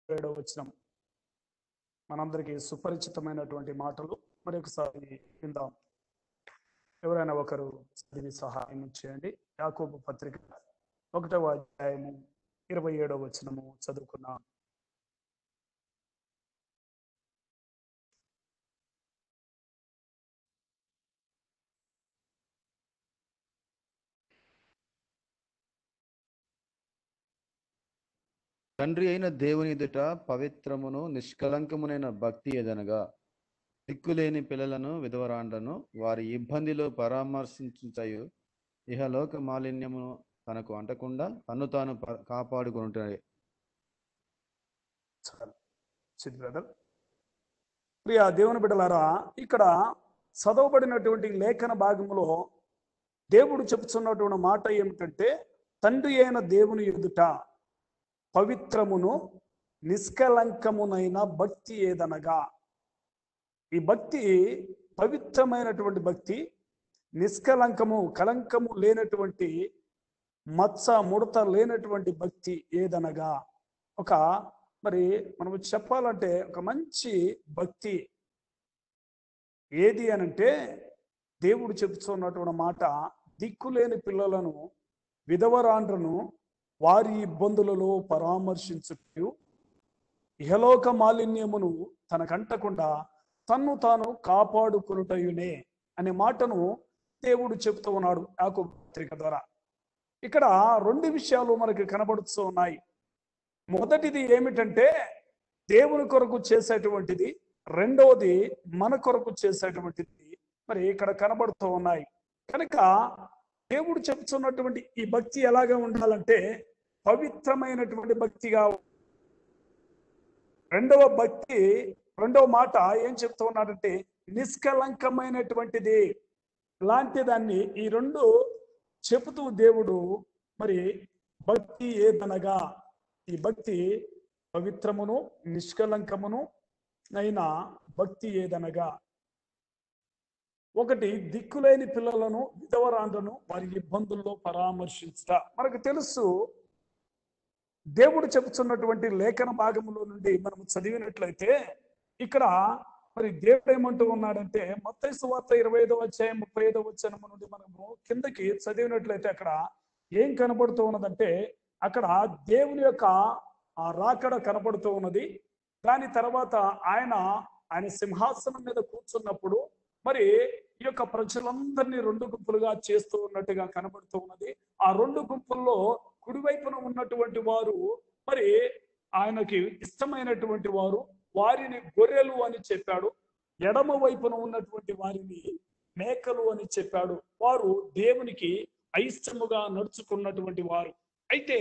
7వ వచనం మనందరికీ సుపరిచితమైనటువంటి మాటలు మరొకసారి విందాం. ఎవరైనా ఒకరు చదివి సహాయం చేయండి. యాకోబు పత్రిక 1వ అధ్యాయము 27వ వచనము చదువుకున్నాం. తండ్రి అయిన దేవుని ఎదుట పవిత్రమును నిష్కలంకమునైన భక్తి ఏదనగా దిక్కులేని పిల్లలను విధవరాండ్లను వారి ఇబ్బందిలో పరామర్శించుటయు ఇహలోక మాలిన్యమును తనకు అంటకుండా తన్ను తాను కాపాడుకుంటాయి. ప్రియ దేవుని బిడ్డలారా, ఇక్కడ చదవబడినటువంటి లేఖన భాగంలో దేవుడు చెప్తున్నటువంటి మాట ఏమిటంటే, తండ్రి అయిన దేవుని ఎదుట పవిత్రమును నిష్కలంకమునైన భక్తి ఏదనగా, ఈ భక్తి పవిత్రమైనటువంటి భక్తి, నిష్కలంకము కలంకము లేనటువంటి మచ్చ ముడత లేనటువంటి భక్తి ఏదనగా, మరి మనం చెప్పాలంటే ఒక మంచి భక్తి ఏది అనంటే, దేవుడు చెప్తున్నటువంటి మాట, దిక్కులేని పిల్లలను విధవరాండ్రను వారి ఇబ్బందులలో పరామర్శించుటయు ఇహలోక మాలిన్యమును తనకంటకుండా తన్ను తాను కాపాడుకొనుటయునే అనే మాటను దేవుడు చెప్తూ ఉన్నాడు యాకోబు పత్రిక ద్వారా. ఇక్కడ 2 విషయాలు మనకి కనబడుతూ ఉన్నాయి. మొదటిది ఏమిటంటే దేవుని కొరకు చేసేటువంటిది, రెండవది మన కొరకు చేసేటువంటిది మరి ఇక్కడ కనబడుతూ ఉన్నాయి. కనుక దేవుడు చెప్తున్నటువంటి ఈ భక్తి ఎలాగా ఉండాలంటే పవిత్రమైనటువంటి భక్తిగా. రెండవ మాట ఏం చెప్తూ ఉన్నాడంటే నిష్కలంకమైనటువంటిది. ఇలాంటి దాన్ని ఈ 2 చెబుతూ దేవుడు మరి భక్తి ఏదనగా, ఈ భక్తి పవిత్రమును నిష్కలంకమును అయిన భక్తి ఏదనగా, ఒకటి దిక్కులేని పిల్లలను విధవరాండ్రను వారి ఇబ్బందుల్లో పరామర్శించుట. మనకు తెలుసు, దేవుడు చెబుతున్నటువంటి లేఖన భాగంలో నుండి మనం చదివినట్లయితే ఇక్కడ మరి దేవుడు ఏమంటూ ఉన్నాడంటే, మత్తయి సువార్త 25వ అధ్యాయం 35వ వచనం నుండి మనము కిందకి చదివినట్లయితే అక్కడ ఏం కనబడుతూ ఉన్నదంటే, అక్కడ దేవుని యొక్క ఆ రాకడ కనబడుతూ ఉన్నది. దాని తర్వాత ఆయన సింహాసనం మీద కూర్చున్నప్పుడు మరి ఈ యొక్క ప్రజలందరినీ 2 గుంపులుగా చేస్తూ ఉన్నట్టుగా కనబడుతూ ఉన్నది. ఆ 2 గుంపుల్లో కుడివైపున ఉన్నటువంటి వారు మరి ఆయనకి ఇష్టమైనటువంటి వారు, వారిని గొర్రెలు అని చెప్పాడు. ఎడమ వైపున ఉన్నటువంటి వారిని మేకలు అని చెప్పాడు. వారు దేవునికి అయిష్టముగా నడుచుకున్నటువంటి వారు. అయితే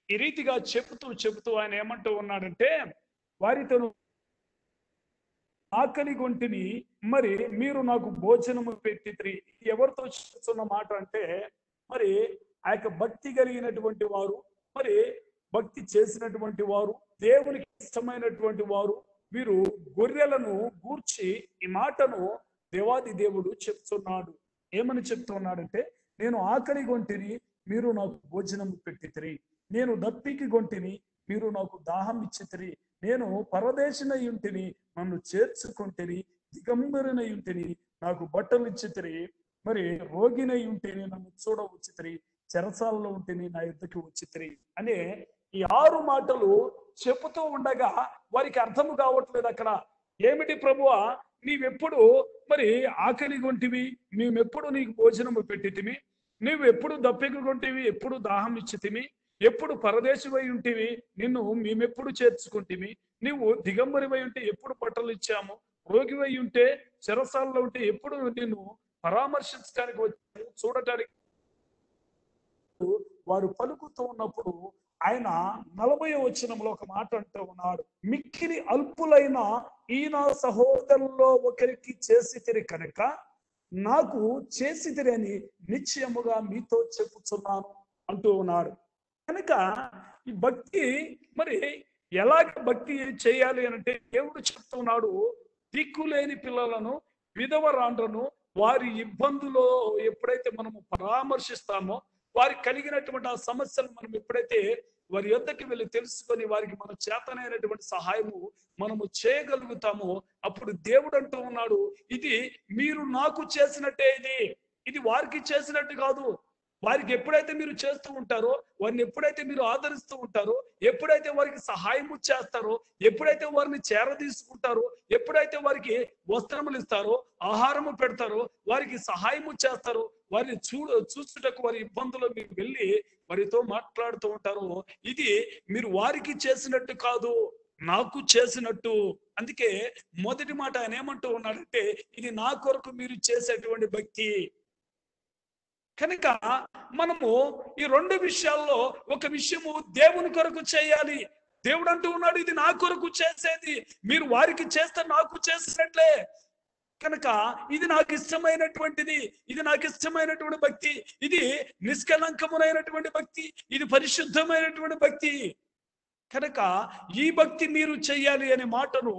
ఈ రీతిగా చెబుతూ ఆయన ఏమంటూ ఉన్నాడంటే, వారితో ఆకలి గొంటిని మరి మీరు నాకు భోజనము పెట్టిద్రి. ఎవరితో చెప్తున్న మాట అంటే, మరి ఆ యొక్క భక్తి కలిగినటువంటి వారు, మరి భక్తి చేసినటువంటి వారు, దేవునికి ఇష్టమైనటువంటి వారు, వీరు గొర్రెలను గూర్చి ఈ మాటను దేవాది దేవుడు చెప్తున్నాడు. ఏమని చెప్తున్నాడంటే, నేను ఆకలి గొంటిని మీరు నాకు భోజనము పెట్టితిరి, నేను దప్పికి గొంటిని మీరు నాకు దాహం ఇచ్చితిరి, నేను పరదేశినై ఉంటిని నన్ను చేర్చుకుంటిని, దిగంబరినై ఉంటిని నాకు బట్టలు ఇచ్చితిరి, మరి రోగినై ఉంటేని నన్ను చూడవచ్చితిరి, చెరసాలలో ఉంటేని నా యుద్ధకి వచ్చితిరి అనే ఈ 6 మాటలు చెబుతూ ఉండగా వారికి అర్థము కావట్లేదు. అక్కడ ఏమిటి ప్రభువా, నీవెప్పుడు మరి ఆకలి గొంటివి, మేమెప్పుడు నీకు భోజనము పెట్టితిమి, నువ్వు ఎప్పుడు దప్పిక గొంటివి, ఎప్పుడు దాహం ఇచ్చితిమి, ఎప్పుడు పరదేశివై ఉంటివి, నిన్ను మేమెప్పుడు చేర్చుకుంటిమి, నువ్వు దిగంబరివై ఉంటే ఎప్పుడు బట్టలు ఇచ్చాము, రోగివై ఉంటే చెరసాలలో ఉంటే ఎప్పుడు నిన్ను పరామర్శించడానికి వచ్చాము, చూడటానికి వారు పలుకుతూ ఉన్నప్పుడు ఆయన 40వ వచనంలో ఒక మాట అంటూ ఉన్నాడు, మిక్కిలి అల్పులైన ఈయన సహోదరుల్లో ఒకరికి చేసితిరి కనుక నాకు చేసితిరి అని నిశ్చయముగా మీతో చెప్పుచున్నాను అంటూ ఉన్నాడు. కనుక ఈ భక్తి మరి ఎలాగ భక్తి చేయాలి అంటే దేవుడు చెప్తున్నాడు, దిక్కులేని పిల్లలను విధవరాండ్రను వారి ఇబ్బందులో ఎప్పుడైతే మనము పరామర్శిస్తామో, వారికి కలిగినటువంటి ఆ సమస్యలు మనం ఎప్పుడైతే వారి యొద్దకి వెళ్ళి తెలుసుకొని వారికి మన చేతనైనటువంటి సహాయము మనము చేయగలుగుతామో అప్పుడు దేవుడు అంటూ ఉన్నాడు, ఇది మీరు నాకు చేసినట్టే, ఇది వారికి చేసినట్టు కాదు. వారికి ఎప్పుడైతే మీరు చేస్తూ ఉంటారో, వారిని ఎప్పుడైతే మీరు ఆదరిస్తూ ఉంటారో, ఎప్పుడైతే వారికి సహాయము చేస్తారో, ఎప్పుడైతే వారిని చేరదీసుకుంటారో, ఎప్పుడైతే వారికి వస్త్రములు ఇస్తారో, ఆహారము పెడతారో, వారికి సహాయము చేస్తారో, వారిని చూచుటకు వారి ఇబ్బందులు మీరు వెళ్ళి వారితో మాట్లాడుతూ ఉంటారో, ఇది మీరు వారికి చేసినట్టు కాదు, నాకు చేసినట్టు. అందుకే మొదటి మాట ఆయన ఏమంటూ ఉన్నాడంటే, ఇది నా కొరకు మీరు చేసేటువంటి భక్తి. కనుక మనము ఈ రెండు విషయాల్లో ఒక విషయము దేవుని కొరకు చేయాలి. దేవుడు అంటూ ఉన్నాడు, ఇది నా కొరకు చేసేది, మీరు వారికి చేస్తే నాకు చేసినట్లే. కనుక ఇది నాకు ఇష్టమైనటువంటిది, ఇది నాకు ఇష్టమైనటువంటి భక్తి, ఇది నిష్కలంకమునైనటువంటి భక్తి, ఇది పరిశుద్ధమైనటువంటి భక్తి. కనుక ఈ భక్తి మీరు చెయ్యాలి అనే మాటను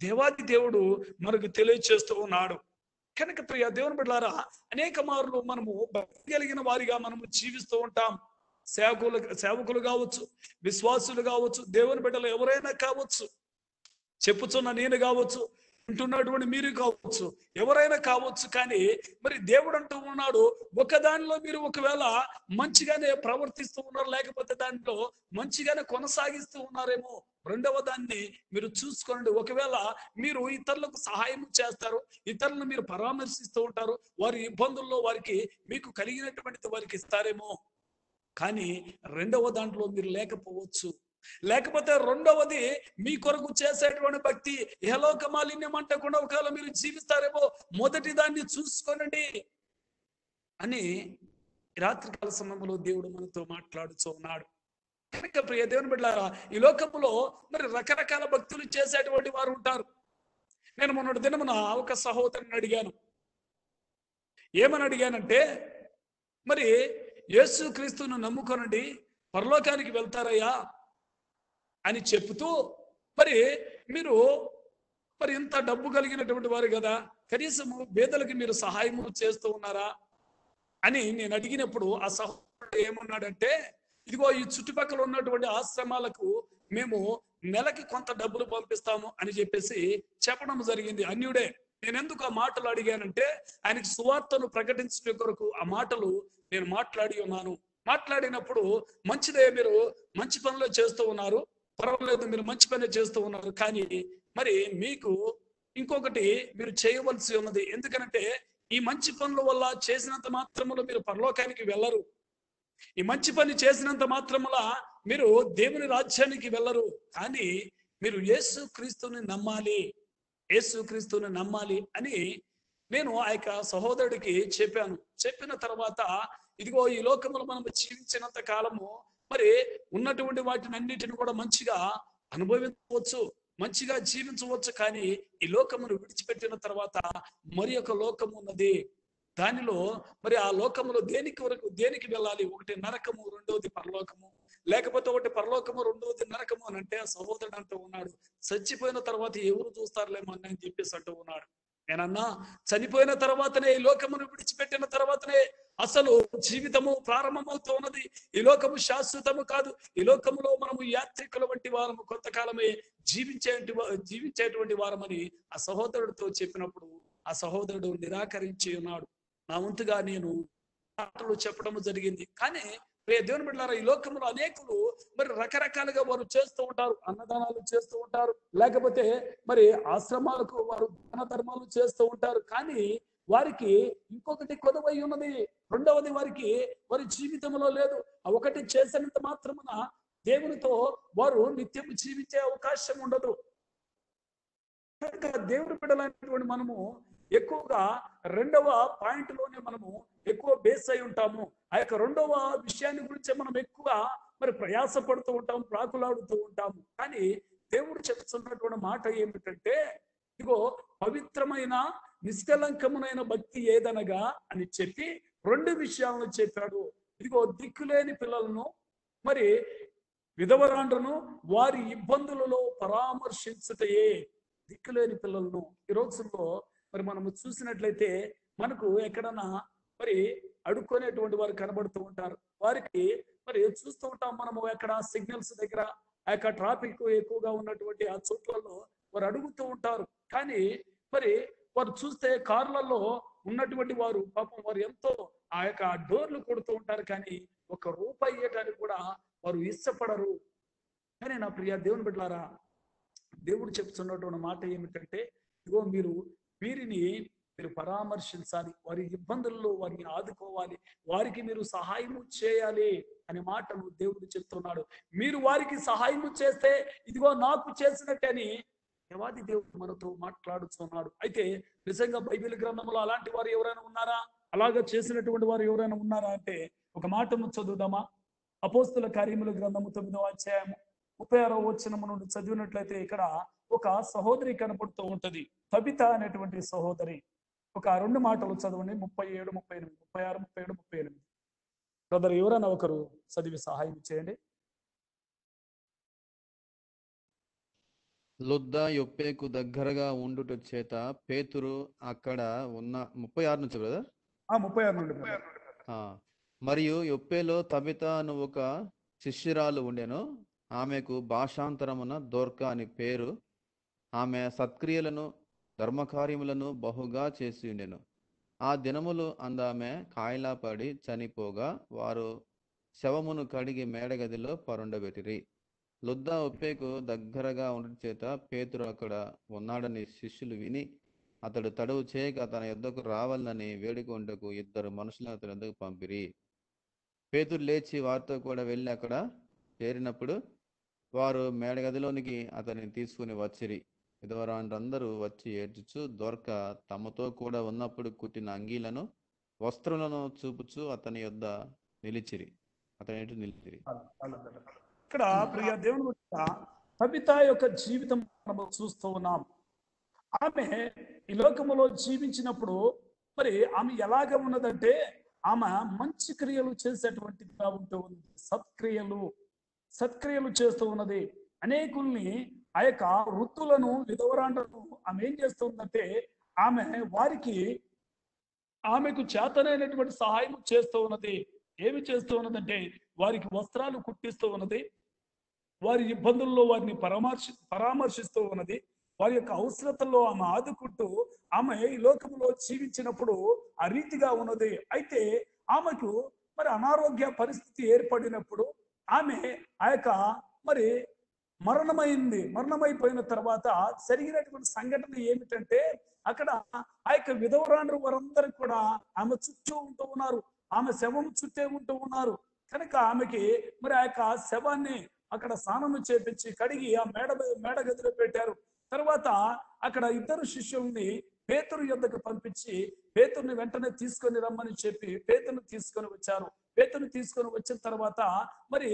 దేవాది దేవుడు మనకు తెలియచేస్తూ ఉన్నాడు. కనుక ప్రియ దేవుని బిడ్డలారా, అనేక మార్లు మనము భక్తి కలిగిన వారిగా మనము జీవిస్తూ ఉంటాం. సేవకులు కావచ్చు, విశ్వాసులు కావచ్చు, దేవుని బిడ్డలు ఎవరైనా కావచ్చు, చెప్పుచున్న నేను కావచ్చు, ఉంటున్నటువంటి మీరు కావచ్చు, ఎవరైనా కావచ్చు. కానీ మరి దేవుడు అంటూ ఉన్నాడు, ఒక దానిలో మీరు ఒకవేళ మంచిగానే ప్రవర్తిస్తూ ఉన్నారు, లేకపోతే దాంట్లో మంచిగానే కొనసాగిస్తూ ఉన్నారేమో, రెండవ దాన్ని మీరు చూసుకోండి. ఒకవేళ మీరు ఇతరులకు సహాయం చేస్తారు, ఇతరులను మీరు పరామర్శిస్తూ ఉంటారు, వారి ఇబ్బందుల్లో వారికి మీకు కలిగినటువంటిది వారికి ఇస్తారేమో, కానీ రెండవ దాంట్లో మీరు లేకపోవచ్చు. లేకపోతే రెండవది మీ కొరకు చేసేటువంటి భక్తి యహలోక మాలిన్యం అంటకుండా ఒకవేళ మీరు జీవిస్తారేమో, మొదటి దాన్ని చూసుకోనండి అని రాత్రికాల సమయంలో దేవుడు మనతో మాట్లాడుతూ ఉన్నాడు. కనుక ప్రియ దేవుని బిడ్డలారా, ఈ లోకంలో మరి రకరకాల భక్తులు చేసేటువంటి వారు ఉంటారు. నేను మొన్నటి దినమున ఒక సహోదరుని అడిగాను. ఏమని అడిగానంటే, మరి యేసు క్రీస్తును నమ్ముకొనండి పరలోకానికి వెళ్తారయ్యా అని చెప్తూ, మరి మీరు మరి ఇంత డబ్బు కలిగినటువంటి వారు కదా, కనీసము పేదలకి మీరు సహాయము చేస్తూ ఉన్నారా అని నేను అడిగినప్పుడు ఆ సహోదరుడు ఏమన్నాడంటే, ఇదిగో ఈ చుట్టుపక్కల ఉన్నటువంటి ఆశ్రమాలకు మేము నెలకి కొంత డబ్బులు పంపిస్తాము అని చెప్పేసి చెప్పడం జరిగింది. అన్యుడే. నేను ఎందుకు ఆ మాటలు అడిగానంటే, ఆయనకి సువార్తను ప్రకటించడం కొరకు ఆ మాటలు నేను మాట్లాడి ఉన్నాను. మాట్లాడినప్పుడు మంచిదే, మీరు మంచి పనులు చేస్తూ ఉన్నారు, పర్వాలేదు, మీరు మంచి పని చేస్తూ ఉన్నారు, కానీ మరి మీకు ఇంకొకటి మీరు చేయవలసి ఉన్నది. ఎందుకంటే ఈ మంచి పనుల వల్ల చేసినంత మాత్రములో మీరు పరలోకానికి వెళ్ళరు. ఈ మంచి పని చేసినంత మాత్రముల మీరు దేవుని రాజ్యానికి వెళ్ళరు. కానీ మీరు యేసు క్రీస్తుని నమ్మాలి, యేసు క్రీస్తుని నమ్మాలి అని నేను ఆ యొక్క సహోదరుడికి చెప్పాను. చెప్పిన తర్వాత, ఇదిగో ఈ లోకములో మనం జీవించినంత కాలము మరి ఉన్నటువంటి వాటిని అన్నిటిని కూడా మంచిగా అనుభవించవచ్చు, మంచిగా జీవించవచ్చు. కానీ ఈ లోకమును విడిచిపెట్టిన తర్వాత మరి ఒక లోకము ఉన్నది. దానిలో మరి ఆ లోకములో దేనికి వెళ్ళాలి? ఒకటి నరకము, రెండవది పరలోకము. లేకపోతే ఒకటి పరలోకము, రెండవది నరకము అని అంటే, ఆ సహోదరుడు అంటూ ఉన్నాడు, చచ్చిపోయిన తర్వాత ఎవరు చూస్తారులేమో అని చెప్పేసి అంటూ ఉన్నాడు. నేనన్నా, చనిపోయిన తర్వాతనే, ఈ లోకమును విడిచిపెట్టిన తర్వాతనే అసలు జీవితము ప్రారంభమవుతూ ఉన్నది. ఈ లోకము శాశ్వతము కాదు. ఈ లోకములో మనము యాత్రికుల వంటి వారము, కొంతకాలమే జీవించేటువంటి వారమని ఆ సహోదరుడితో చెప్పినప్పుడు ఆ సహోదరుడు నిరాకరించి ఉన్నాడు. నా వంతుగా నేను మాటలు చెప్పడం జరిగింది. కానీ దేవుని బిడ్డలారా, ఈ లోకంలో అనేకులు మరి రకరకాలుగా వారు చేస్తూ ఉంటారు. అన్నదానాలు చేస్తూ ఉంటారు, లేకపోతే మరి ఆశ్రమాలకు వారు దాన ధర్మాలు చేస్తూ ఉంటారు. కానీ వారికి ఇంకొకటి కొదవై ఉన్నది. రెండవది వారి జీవితంలో లేదు. ఆ ఒకటి చేసినంత మాత్రమున దేవునితో వారు నిత్యం జీవించే అవకాశం ఉండదు. కనుక దేవుని బిడ్డలైనటువంటి మనము ఎక్కువగా రెండవ పాయింట్ లోనే మనము ఎక్కువ బేస్ అయి ఉంటాము. ఆ యొక్క రెండవ విషయాన్ని గురించి మనం ఎక్కువ మరి ప్రయాస పడుతూ ఉంటాము, ప్రాకులాడుతూ ఉంటాము. కానీ దేవుడు చెప్తున్నటువంటి మాట ఏమిటంటే, ఇదిగో పవిత్రమైన నిష్కలంకమునైన భక్తి ఏదనగా అని చెప్పి రెండు విషయాలను చెప్పాడు. ఇదిగో దిక్కులేని పిల్లలను, మరి విధవరాండ్రను వారి ఇబ్బందులలో పరామర్శించుటయే. దిక్కులేని పిల్లలను ఈ రోజుల్లో మరి మనము చూసినట్లయితే మనకు ఎక్కడన్నా మరి అడుక్కునేటువంటి వారు కనబడుతూ ఉంటారు. వారికి మరి చూస్తూ ఉంటాం మనము ఎక్కడ సిగ్నల్స్ దగ్గర ఆ యొక్క ట్రాఫిక్ ఎక్కువగా ఉన్నటువంటి ఆ చోట్లలో వారు అడుగుతూ ఉంటారు. కానీ మరి వారు చూస్తే కార్లలో ఉన్నటువంటి వారు పాపం వారు ఎంతో ఆ యొక్క డోర్లు కొడుతూ ఉంటారు, కానీ ఒక రూపాయి ఇవ్వటానికి కూడా వారు ఇష్టపడరు. కానీ నా ప్రియ దేవుని బిడ్డలారా, దేవుడు చెప్తున్నటువంటి మాట ఏమిటంటే, ఇగో వీరిని మీరు పరామర్శించాలి, వారి ఇబ్బందుల్లో వారిని ఆదుకోవాలి, వారికి మీరు సహాయము చేయాలి అనే మాటను దేవుడు చెప్తున్నాడు. మీరు వారికి సహాయము చేస్తే ఇదిగో నాకు చేసినట్టని దేవాది దేవుడు మనతో మాట్లాడుతున్నాడు. అయితే నిజంగా బైబిల్ గ్రంథంలో అలాంటి వారు ఎవరైనా ఉన్నారా? అలాగా చేసినటువంటి వారు ఎవరైనా ఉన్నారా అంటే ఒక మాటను చదువుదామా? అపోస్తుల కార్యముల గ్రంథము 9వ అధ్యాయము 36వ వచనము నుండి చదివినట్లయితే ఇక్కడ ఒక సహోదరి కనపడుతూ ఉంటది, తబిత అనేటువంటి సహోదరి. ఒక 2 మాటలు చదవండి, 37, 38, 36, 37, 38. బ్రదర్ ఎవరైనా ఒకరు చదివి సహాయం చేయండి. లుద్ద యొప్పేకు దగ్గరగా ఉండుట చేత పేతురు అక్కడ ఉన్న 36 నుంచి బ్రదర్ 36 నుండి brother. మరియు యొప్పేలో తబిత అను ఒక శిష్యురాలు ఉండెను. ఆమెకు భాషాంతరమున దోర్క అని పేరు. ఆమె సత్క్రియలను ధర్మకార్యములను బహుగా చేసి ఉండెను. ఆ దినములు అందామె కాయలా పడి చనిపోగా వారు శవమును కడిగి మేడగదిలో పరుండబెట్టిరి. లుద్ద ఒప్పేకు దగ్గరగా ఉండటం చేత పేతురు అక్కడ ఉన్నాడని శిష్యులు విని అతడు తడవు చేయక తన యొద్దకు రావాలని వేడుకొంటకు 2 మనుషులను అతని యొద్దకు పంపిరి. పేతురు లేచి వారితో కూడా వెళ్ళి అక్కడ చేరినప్పుడు వారు మేడగదిలోనికి అతనిని తీసుకుని వచ్చిరి. విధవరాండ్రందరూ వచ్చి ఏడ్చుచు దొరక తమతో కూడా ఉన్నప్పుడు కుట్టిన అంగీలను వస్త్రులను చూపుచు అతని యొద్ద నిలిచిరి. ఇక్కడ ప్రియ దేవుని తబిత యొక్క జీవితం మనం చూస్తూ ఉన్నాం. ఆమె ఈ లోకములో జీవించినప్పుడు మరి ఆమె ఎలాగ ఉన్నదంటే, ఆమె మంచి క్రియలు చేసేటువంటిదిగా ఉంటూ ఉంది. సత్క్రియలు చేస్తూ ఉన్నది. అనేకుల్ని ఆ యొక్క వృత్తులను విధవరాండ్రను ఆమె ఏం చేస్తుందంటే, ఆమెకు చేతనైనటువంటి సహాయం చేస్తూ ఉన్నది. ఏమి చేస్తూ ఉన్నదంటే వారికి వస్త్రాలు కుట్టిస్తూ ఉన్నది, వారి ఇబ్బందుల్లో వారిని పరామర్శిస్తూ ఉన్నది, వారి యొక్క అవసరతల్లో ఆమె ఆదుకుంటూ ఆమె ఈ లోకంలో జీవించినప్పుడు ఆ రీతిగా ఉన్నది. అయితే ఆమెకు మరి అనారోగ్య పరిస్థితి ఏర్పడినప్పుడు ఆమె ఆ యొక్క మరి మరణమైపోయిన తర్వాత జరిగినటువంటి సంఘటన ఏమిటంటే, అక్కడ ఆ యొక్క విధవరాండ్రు వారందరూ కూడా ఆమె చుట్టూ ఉంటూ ఉన్నారు, ఆమె శవం చుట్టే ఉంటూ ఉన్నారు. కనుక ఆమెకి మరి ఆ యొక్క శవాన్ని అక్కడ స్నానము చేపించి కడిగి ఆ మేడ గదిలో పెట్టారు. తర్వాత అక్కడ 2 శిష్యుల్ని పేతురు యొద్దకు పంపించి పేతురుని వెంటనే తీసుకొని రమ్మని చెప్పి పేతురుని తీసుకొని వచ్చారు. పేతురుని తీసుకొని వచ్చిన తర్వాత మరి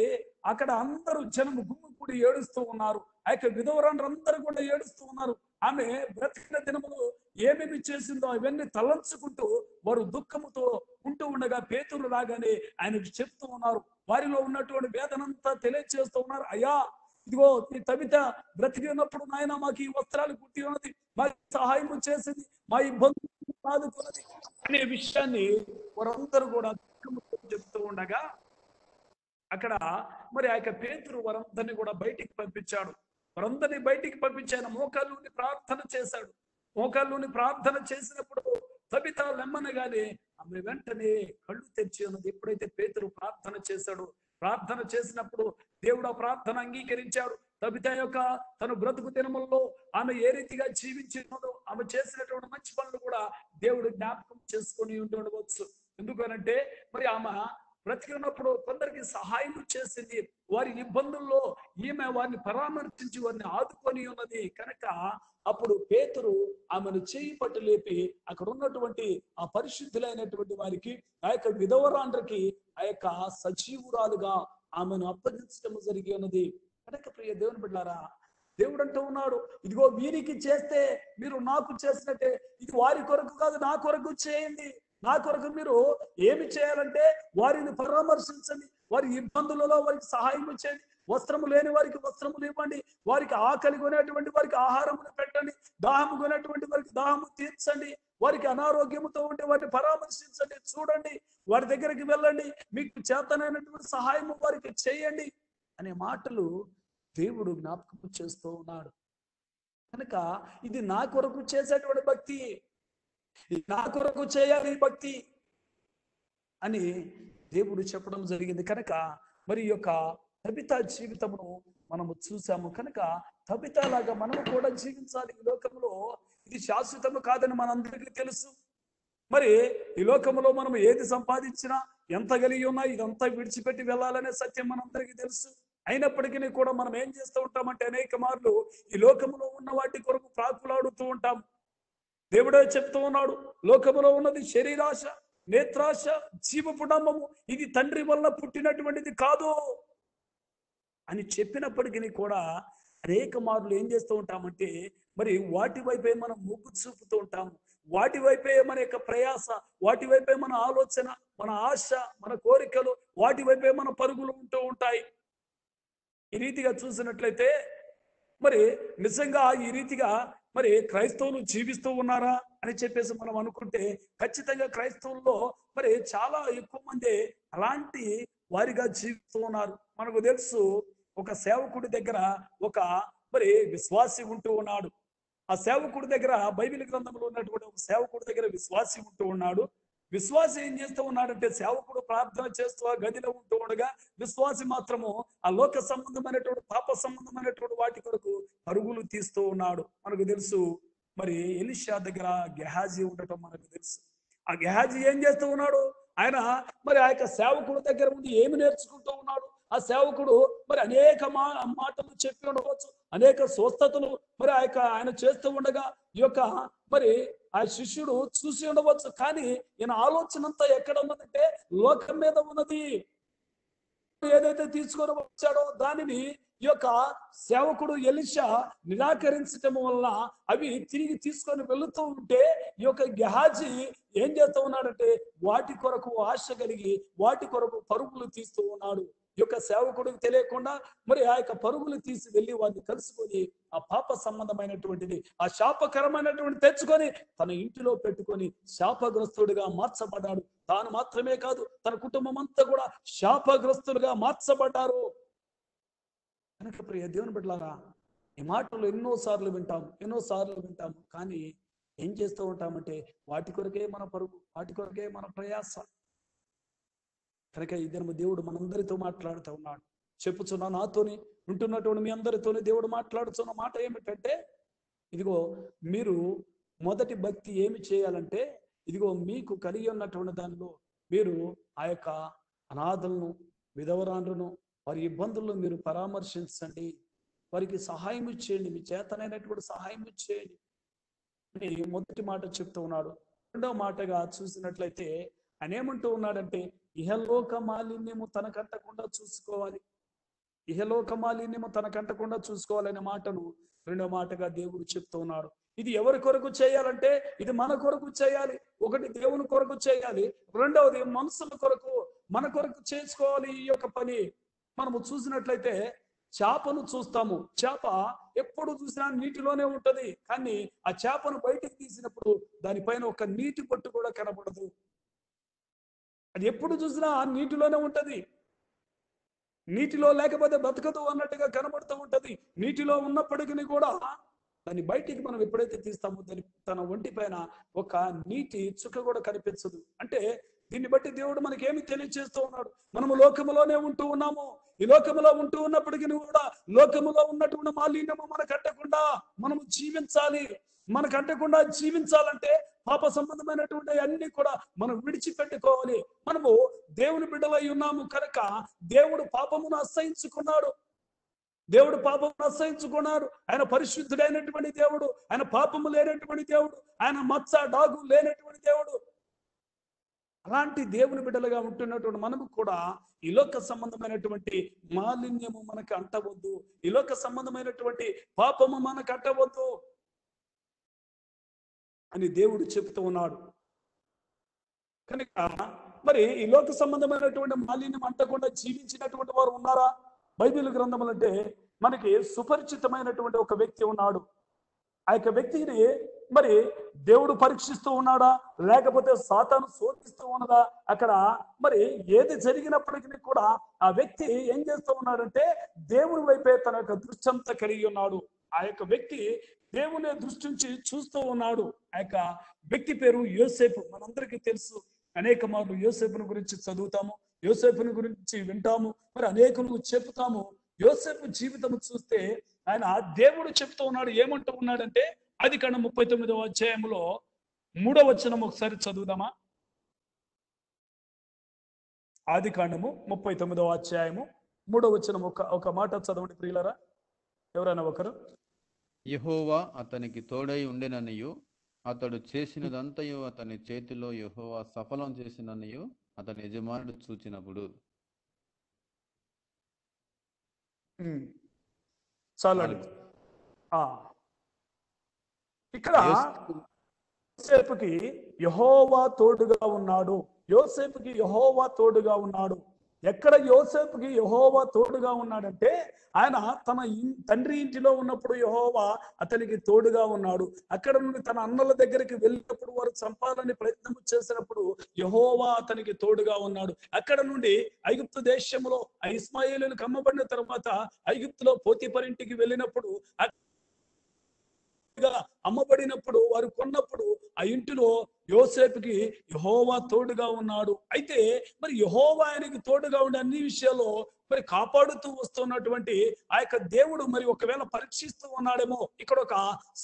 అక్కడ అందరూ జనము గుమ్మికూడి ఏడుస్తూ ఉన్నారు. ఆ యొక్క విధవరాండ్రందరూ కూడా ఏడుస్తూ ఉన్నారు. ఆమె బ్రతికిన దినములు ఏమేమి చేసిందో అవన్నీ తలంచుకుంటూ వారు దుఃఖముతో ఉంటూ ఉండగా పేతురు రాగానే ఆయనకు చెప్తూ ఉన్నారు. వారిలో ఉన్నటువంటి వేదనంతా తెలియజేస్తూ ఉన్నారు. అయ్యా, ఇదిగో ఈ తబిత బ్రతికి ఉన్నప్పుడు నాయన మాకు ఈ వస్త్రాలు కుట్టి ఉన్నది, మాకు సహాయం చేసింది, మా ఇబ్బందులు ఆదుకున్నది అనే విషయాన్ని వారందరూ కూడా చెప్తూ ఉండగా అక్కడ మరి ఆ యొక్క పేతురు వారందరినీ కూడా బయటికి పంపించాడు. వారందరినీ బయటికి పంపించాను. మోకాళ్ళుని ప్రార్థన చేశాడు. మోకాళ్ళుని ప్రార్థన చేసినప్పుడు తబిత లెమ్మనగానే ఆమె వెంటనే కళ్ళు తెరిచి ఉన్నది. ఎప్పుడైతే పేతురు ప్రార్థన చేశాడు, ప్రార్థన చేసినప్పుడు దేవుడు ఆ ప్రార్థన అంగీకరించాడు. తబిత యొక్క తన బ్రతుకు దినముల్లో ఆమె ఏ రీతిగా జీవించినదో ఆమె చేసినటువంటి మంచి పనులు కూడా దేవుడు జ్ఞాపకం చేసుకొని ఉండవచ్చు. ఎందుకనంటే మరి ఆమె బ్రతికినప్పుడు కొందరికి సహాయం చేసింది. వారి ఇబ్బందుల్లో ఈమె వారిని పరామర్శించి వారిని ఆదుకొని ఉన్నది. కనుక అప్పుడు పేతురు ఆమెను చేయి పట్టు లేపి అక్కడ ఉన్నటువంటి ఆ పరిశుద్ధులైనటువంటి వారికి, ఆ యొక్క విధవరాండ్రకి ఆ యొక్క సజీవురాలుగా ఆమెను అప్పగించడం జరిగి ఉన్నది. కనుక ప్రియ దేవుని బిడ్డలారా, దేవుడు అంటూ ఉన్నాడు, ఇదిగో వీరికి చేస్తే మీరు నాకు చేసినట్టే, ఇది వారి కొరకు కాదు నా కొరకు చేయండి. నా కొరకు మీరు ఏమి చేయాలంటే వారిని పరామర్శించండి, వారి ఇబ్బందులలో వారికి సహాయం చేయండి, వస్త్రము లేని వారికి వస్త్రములు ఇవ్వండి, వారికి ఆకలి కొనేటువంటి వారికి ఆహారమును పెట్టండి, దాహము కొనేటువంటి వారికి దాహము తీర్చండి, వారికి అనారోగ్యంతో ఉంటే వారిని పరామర్శించండి, చూడండి, వారి దగ్గరికి వెళ్ళండి, మీకు చేతనైనటువంటి సహాయం వారికి చేయండి అనే మాటలు దేవుడు జ్ఞాపకం చేస్తూ ఉన్నాడు. కనుక ఇది నా కొరకు చేసేటువంటి భక్తి, నా కొరకు చేయాలి భక్తి అని దేవుడు చెప్పడం జరిగింది. కనుక మరి ఈ యొక్క తబితా జీవితమును మనము చూసాము. కనుక తబితా లాగా మనము కూడా జీవించాలి. ఈ లోకంలో ఇది శాశ్వతము కాదని మనందరికీ తెలుసు. మరి ఈ లోకంలో మనం ఏది సంపాదించినా, ఎంత కలిగి ఉన్నా, ఇదంతా విడిచిపెట్టి వెళ్ళాలనే సత్యం మనందరికీ తెలుసు. అయినప్పటికీ కూడా మనం ఏం చేస్తూ ఉంటామంటే అనేక మార్లు ఈ లోకంలో ఉన్న వాటి కొరకు ప్రాకులాడుతూ ఉంటాం. దేవుడే చెప్తూ ఉన్నాడు, లోకములో ఉన్నది శరీరాశ, నేత్రాశ, జీవపుడంబము, ఇది తండ్రి వల్ల పుట్టినటువంటిది కాదు అని చెప్పినప్పటికీ కూడా అనేక మార్లు ఏం చేస్తూ ఉంటామంటే మరి వాటి వైపే మనం మొగ్గు చూపుతూ ఉంటాము. వాటి వైపే మన యొక్క ప్రయాస, వాటి వైపే మన ఆలోచన, మన ఆశ, మన కోరికలు, వాటి వైపే మన పరుగులు ఉంటూ ఉంటాయి. ఈ రీతిగా చూసినట్లయితే మరి నిజంగా ఈ రీతిగా మరి క్రైస్తవులు జీవిస్తూ ఉన్నారా అని చెప్పేసి మనం అనుకుంటే ఖచ్చితంగా క్రైస్తవుల్లో మరి చాలా ఎక్కువ మంది అలాంటి వారిగా జీవిస్తూ ఉన్నారు. మనకు తెలుసు, ఒక సేవకుడి దగ్గర ఒక మరి విశ్వాసి ఉంటూ ఉన్నాడు. ఆ సేవకుడి దగ్గర బైబిల్ గ్రంథంలో ఉన్నటువంటి ఒక సేవకుడి దగ్గర విశ్వాసి ఉంటూ ఉన్నాడు. విశ్వాసి ఏం చేస్తూ ఉన్నాడంటే, సేవకుడు ప్రార్థన చేస్తూ ఆ గదిలో ఉంటూ ఉండగా విశ్వాసి మాత్రము ఆ లోక సంబంధమైనటువంటి, పాప సంబంధమైనటువంటి వాటి కొరకు పరుగులు తీస్తూ ఉన్నాడు. మనకు తెలుసు, మరి ఎలీషా దగ్గర గెహాజీ ఉండటం మనకు తెలుసు. ఆ గెహాజీ ఏం చేస్తూ ఉన్నాడు? ఆయన మరి ఆ యొక్క సేవకుడు దగ్గర ఉండి ఏమి నేర్చుకుంటూ ఉన్నాడు? ఆ సేవకుడు మరి అనేక మాటలు చెప్పి ఉండవచ్చు, అనేక స్వస్థతలు మరి ఆయన చేస్తూ ఉండగా ఈ యొక్క మరి ఆ శిష్యుడు చూసి ఉండవచ్చు. కానీ ఈయన ఆలోచన అంతా ఎక్కడ ఉన్నదంటే లోకం మీద ఉన్నది. ఏదైతే తీసుకొని వచ్చాడో దానిని ఈ యొక్క సేవకుడు ఎలీషా నిరాకరించటం వల్ల అవి తిరిగి తీసుకొని వెళుతూ ఉంటే ఈ యొక్క గెహాజీ ఏం చేస్తూ ఉన్నాడంటే వాటి కొరకు ఆశ కలిగి వాటి కొరకు పరుగులు తీస్తూ ఉన్నాడు. ఈ యొక్క సేవకుడికి తెలియకుండా మరి ఆ యొక్క పరుగులు తీసి వెళ్ళి వారిని కలుసుకొని ఆ పాప సంబంధమైనటువంటిది, ఆ శాపకరమైనటువంటి తెచ్చుకొని తన ఇంటిలో పెట్టుకొని శాపగ్రస్తుడిగా మార్చబడ్డాడు. తాను మాత్రమే కాదు, తన కుటుంబం అంతా కూడా శాపగ్రస్తులుగా మార్చబడ్డారు. కనుక ప్రియ దేవుని బిడ్డలారా, ఈ మాటలు ఎన్నోసార్లు వింటాము. కానీ ఏం చేస్తూ ఉంటామంటే వాటి కొరకే మన పరుగు, వాటి కొరకే మన ప్రయాస. కనుక ఈ దినము దేవుడు మనందరితో మాట్లాడుతూ ఉన్నాడు. చెప్పుచున్నా నాతోని ఉంటున్నటువంటి మీ అందరితోని దేవుడు మాట్లాడుతున్న మాట ఏమిటంటే, ఇదిగో మీరు మొదటి భక్తి ఏమి చేయాలంటే, ఇదిగో మీకు కలిగి ఉన్నటువంటి దానిలో మీరు ఆ యొక్క అనాథలను, విధవరాండ్రును, వారి ఇబ్బందులను మీరు పరామర్శించండి, వారికి సహాయం చేయండి, మీ చేతనైనటువంటి సహాయం చేయండి అని మొదటి మాట చెప్తూ ఉన్నాడు. రెండవ మాటగా చూసినట్లయితే ఆయన ఏమంటూ ఉన్నాడంటే, ఇహలోక మాలిన్యము తనకంటకుండా చూసుకోవాలి. ఇహలోక మాలిన్యము తనకంటకుండా చూసుకోవాలనే మాటను రెండో మాటగా దేవుడు చెప్తూ ఉన్నాడు. ఇది ఎవరి కొరకు చేయాలంటే ఇది మన కొరకు చేయాలి. ఒకటి దేవుని కొరకు చేయాలి, రెండవది మనుషుల కొరకు, మన కొరకు చేసుకోవాలి ఈ యొక్క పని. మనము చూసినట్లయితే చేపను చూస్తాము. చేప ఎప్పుడు చూసినా నీటిలోనే ఉంటది, కానీ ఆ చేపను బయటికి తీసినప్పుడు దానిపైన ఒక నీటి పట్టు కూడా కనబడదు. అది ఎప్పుడు చూసినా ఆ నీటిలోనే ఉంటది. నీటిలో లేకపోతే బతకదు అన్నట్టుగా కనబడుతూ ఉంటది. నీటిలో ఉన్నప్పటికీ కూడా దాన్ని బయటికి మనం ఎప్పుడైతే తీస్తామో తన ఒంటి పైన ఒక నీటి చుక్క కూడా కనిపించదు. అంటే దీన్ని బట్టి దేవుడు మనకేమి తెలియజేస్తూ ఉన్నాడు? మనము లోకములోనే ఉంటూ ఉన్నాము. ఈ లోకములో ఉంటూ ఉన్నప్పటికీ కూడా లోకములో ఉన్నటువంటి మాలిన్యము మనకంటకుండా మనము జీవించాలి. మనకంటకుండా జీవించాలంటే పాప సంబంధమైనటువంటి అన్ని కూడా మనం విడిచిపెట్టుకోవాలి. మనము దేవుని బిడ్డలై ఉన్నాము కనుక దేవుడు పాపమును అసహించుకున్నాడు. ఆయన పరిశుద్ధుడైనటువంటి దేవుడు, ఆయన పాపము లేనటువంటి దేవుడు, ఆయన మచ్చ డాగు లేనటువంటి దేవుడు. అలాంటి దేవుని బిడ్డలుగా ఉంటున్నటువంటి మనము కూడా ఈ లోక సంబంధమైనటువంటి మాలిన్యము మనకు అంటవద్దు, ఈ లోక సంబంధమైనటువంటి పాపము మనకు అంటవద్దు అని దేవుడు చెప్తూ ఉన్నాడు. కనుక మరి ఈ లోక సంబంధమైనటువంటి మాలిన్యం అంటకుండా జీవించినటువంటి వారు ఉన్నారా? బైబిల్ గ్రంథములు అంటే మనకి సుపరిచితమైనటువంటి ఒక వ్యక్తి ఉన్నాడు. ఆ యొక్క వ్యక్తిని మరి దేవుడు పరీక్షిస్తూ ఉన్నాడా, లేకపోతే సాతాను శోధిస్తూ ఉన్నదా? అక్కడ మరి ఏది జరిగినప్పటికీ కూడా ఆ వ్యక్తి ఏం చేస్తూ ఉన్నాడంటే దేవుని వైపే తన యొక్క దృష్టి అంతా కలిగి ఉన్నాడు. ఆ యొక్క వ్యక్తి దేవుని దృష్టి నుంచి చూస్తూ ఉన్నాడు. ఆ యొక్క వ్యక్తి పేరు యోసేపు. మనందరికీ తెలుసు, అనేక మార్లు యోసేపుని గురించి చదువుతాము, యోసేపుని గురించి వింటాము, మరి అనేకులకు చెప్తాము. యోసేపు జీవితం చూస్తే ఆయన దేవుడు చెప్తూ ఉన్నాడు. ఏమంటూ ఉన్నాడంటే ఆదికాండం 39వ అధ్యాయంలో 3వ వచనం ఒకసారి చదువుదామా? ఆదికాండము 39వ అధ్యాయము 3వ వచనం ఒక మాట చదవండి ప్రియులారా, ఎవరైనా ఒకరు. యెహోవా అతనికి తోడై ఉండెననియు అతడు చేసినదంతయు అతని చేతిలో యెహోవా సఫలం చేసిననియు అతని యజమానుడు చూచినప్పుడు. చాలండి. ఇక్కడ యోసేపు యోసేపుకి యెహోవా తోడుగా ఉన్నాడు. యోసేపుకి యెహోవా తోడుగా ఉన్నాడు. ఎక్కడ యోసేపుకి యెహోవా తోడుగా ఉన్నాడంటే ఆయన తన తండ్రి ఇంటిలో ఉన్నప్పుడు యెహోవా అతనికి తోడుగా ఉన్నాడు. అక్కడ నుండి తన అన్నల దగ్గరికి వెళ్ళినప్పుడు వారు చంపాలని ప్రయత్నం చేసినప్పుడు యెహోవా అతనికి తోడుగా ఉన్నాడు. అక్కడ నుండి ఐగుప్తు దేశంలో ఇస్మాయేలును కమ్మబడిన తర్వాత ఐగుప్తులో పోతీఫరింటికి వెళ్ళినప్పుడు అమ్మబడినప్పుడు వారు కొన్నప్పుడు ఆ ఇంటిలో యోసేపుకి యెహోవా తోడుగా ఉన్నాడు. అయితే మరి యెహోవా ఆయనకి తోడుగా ఉండే అన్ని విషయాల్లో మరి కాపాడుతూ వస్తున్నటువంటి ఆ యొక్క దేవుడు మరి ఒకవేళ పరీక్షిస్తూ ఉన్నాడేమో. ఇక్కడ ఒక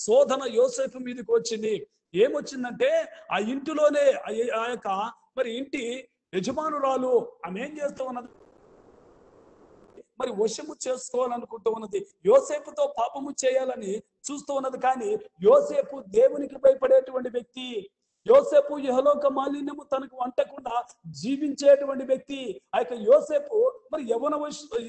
శోధన యోసేపు మీదకి వచ్చింది. ఏమొచ్చిందంటే ఆ ఇంటిలోనే ఆ యొక్క మరి ఇంటి యజమానురాలు ఆమె ఏం చేస్తూ ఉన్నది, మరి వశము చేసుకోవాలనుకుంటూ ఉన్నది. యోసేపుతో పాపము చేయాలని చూస్తూ ఉన్నది. కానీ యోసేపు దేవునికి భయపడేటువంటి వ్యక్తి. యోసేపు యెహోలోక మాలిన్యము తనకు అంటకుండా జీవించేటువంటి వ్యక్తి. ఆ యొక్క యోసేపు మరి